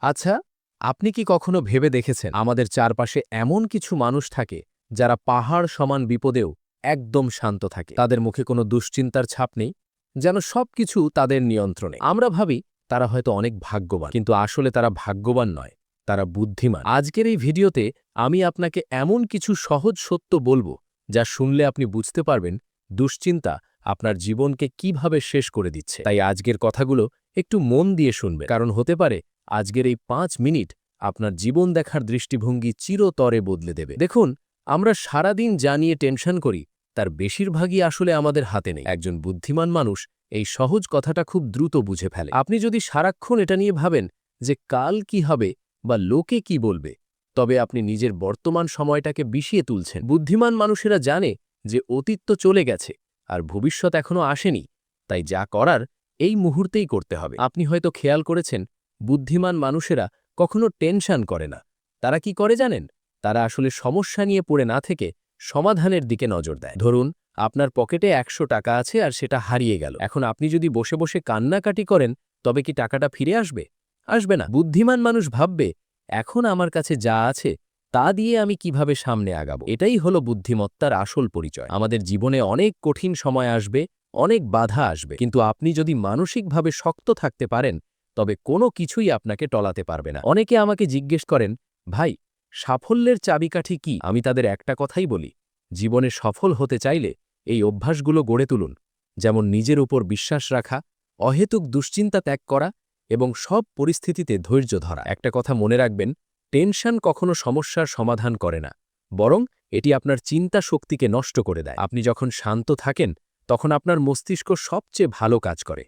আচ্ছা, আপনি কি কখনো ভেবে দেখেছেন আমাদের চারপাশে এমন কিছু মানুষ থাকে যারা পাহাড় সমান বিপদেও একদম শান্ত থাকে, তাদের মুখে কোনো দুশ্চিন্তার ছাপ নেই, যেন সবকিছু তাদের নিয়ন্ত্রণে। আমরা ভাবি তারা হয়তো অনেক ভাগ্যবান, কিন্তু আসলে তারা ভাগ্যবান নয়, তারা বুদ্ধিমান। আজকের এই ভিডিওতে আমি আপনাকে এমন কিছু সহজ সত্য বলবো যা শুনলে আপনি বুঝতে পারবেন দুশ্চিন্তা আপনার জীবনকে কিভাবে শেষ করে দিচ্ছে। তাই আজকের কথাগুলো একটু মন দিয়ে শুনবেন, কারণ হতে পারে আজকের এই ৫ মিনিট আপনার জীবন দেখার দৃষ্টিভঙ্গি চিরতরে বদলে দেবে। দেখুন, আমরা সারাদিন যা নিয়ে টেনশন করি তার বেশিরভাগই আসলে আমাদের হাতে নেই। একজন বুদ্ধিমান মানুষ এই সহজ কথাটা খুব দ্রুত বুঝে ফেলে। আপনি যদি সারাক্ষণ এটা নিয়ে ভাবেন যে কাল কি হবে বা লোকে কি বলবে, তবে আপনি নিজের বর্তমান সময়টাকে বিষিয়ে তুলছেন। বুদ্ধিমান মানুষেরা জানে যে অতীত তো চলে গেছে আর ভবিষ্যৎ এখনো আসেনি, তাই যা করার এই মুহূর্তেই করতে হবে। আপনি হয়তো খেয়াল করেছেন বুদ্ধিমান মানুষেরা কখনো টেনশন করে না। তারা কি করে জানেন? তারা আসলে সমস্যা নিয়ে পড়ে না থেকে সমাধানের দিকে নজর দেয়। ধরুন, আপনার পকেটে ১০০ টাকা আছে আর সেটা হারিয়ে গেল। এখন আপনি যদি বসে বসে কান্নাকাটি করেন, তবে কি টাকাটা ফিরে আসবে? আসবে না। বুদ্ধিমান মানুষ ভাববে, এখন আমার কাছে যা আছে তা দিয়ে আমি কিভাবে সামনে আগাবো। এটাই হলো বুদ্ধিমত্তার আসল পরিচয়। আমাদের জীবনে অনেক কঠিন সময় আসবে, অনেক বাধা আসবে, কিন্তু আপনি যদি মানসিকভাবে শক্ত থাকতে পারেন তবে কোনো কিছুই আপনাকে টলাতে পারবে না। অনেকে আমাকে জিজ্ঞেস করেন, ভাই, সাফল্যের চাবিকাঠি কি? আমি তাদের একটা কথাই বলি, জীবনে সফল হতে চাইলে এই অভ্যাসগুলো গড়ে তুলুন, যেমন নিজের উপর বিশ্বাস রাখা, অহেতুক দুশ্চিন্তা ত্যাগ করা এবং সব পরিস্থিতিতে ধৈর্য ধরা। একটা কথা মনে রাখবেন, টেনশন কখনো সমস্যার সমাধান করে না, বরং এটি আপনার চিন্তা শক্তিকে নষ্ট করে দেয়। আপনি যখন শান্ত থাকেন তখন আপনার মস্তিষ্ক সবচেয়ে ভালো কাজ করে।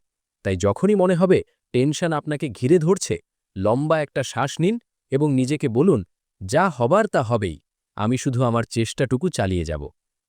তাই যখনই মনে হবে টেনশন আপনাকে ঘিরে ধরছে, লম্বা একটা শ্বাস নিন এবং নিজেকে বলুন, যা হবার তা হবেই, আমি শুধু আমার চেষ্টাটুকু চালিয়ে যাব।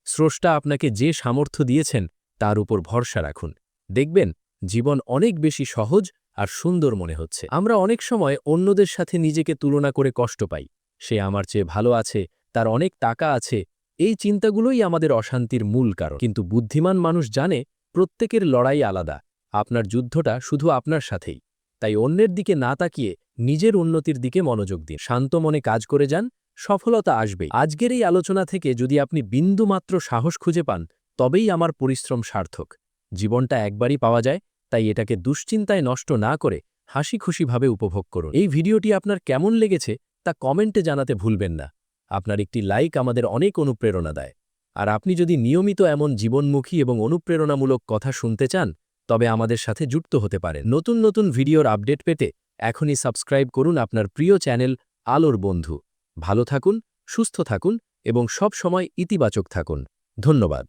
স্রষ্টা আপনাকে যে সামর্থ্য দিয়েছেন তার উপর ভরসা রাখুন। দেখবেন জীবন অনেক বেশি সহজ আর সুন্দর মনে হচ্ছে। আমরা অনেক সময় অন্যদের সাথে নিজেকে তুলনা করে কষ্ট পাই। সে আমার চেয়ে ভালো আছে, তার অনেক টাকা আছে। এই চিন্তাগুলোই আমাদের অশান্তির মূল কারণ। কিন্তু বুদ্ধিমান মানুষ জানে প্রত্যেকের লড়াই আলাদা, আপনার যুদ্ধটা শুধু আপনার সাথেই। তাই অন্যের দিকে না তাকিয়ে নিজের উন্নতির দিকে মনোযোগ দিন। শান্ত মনে কাজ করে যান, সফলতা আসবেই। আজকের এই আলোচনা থেকে যদি আপনি বিন্দুমাত্র সাহস খুঁজে পান, তবেই আমার পরিশ্রম সার্থক। জীবনটা একবারই পাওয়া যায়, তাই এটাকে দুশ্চিন্তায় নষ্ট না করে হাসি খুশিভাবে উপভোগ করুন। এই ভিডিওটি আপনার কেমন লেগেছে তা কমেন্টে জানাতে ভুলবেন না। আপনার একটি লাইক আমাদের অনেক অনুপ্রেরণা দেয়। আর আপনি যদি নিয়মিত এমন জীবনমুখী এবং অনুপ্রেরণামূলক কথা শুনতে চান, তবে আমাদের সাথে যুক্ত হতে পারেন। নতুন নতুন ভিডিওর আপডেট পেতে এখনই সাবস্ক্রাইব করুন আপনার প্রিয় চ্যানেল আলোর বন্ধু। ভালো থাকুন, সুস্থ থাকুন এবং সব সময় ইতিবাচক থাকুন। ধন্যবাদ।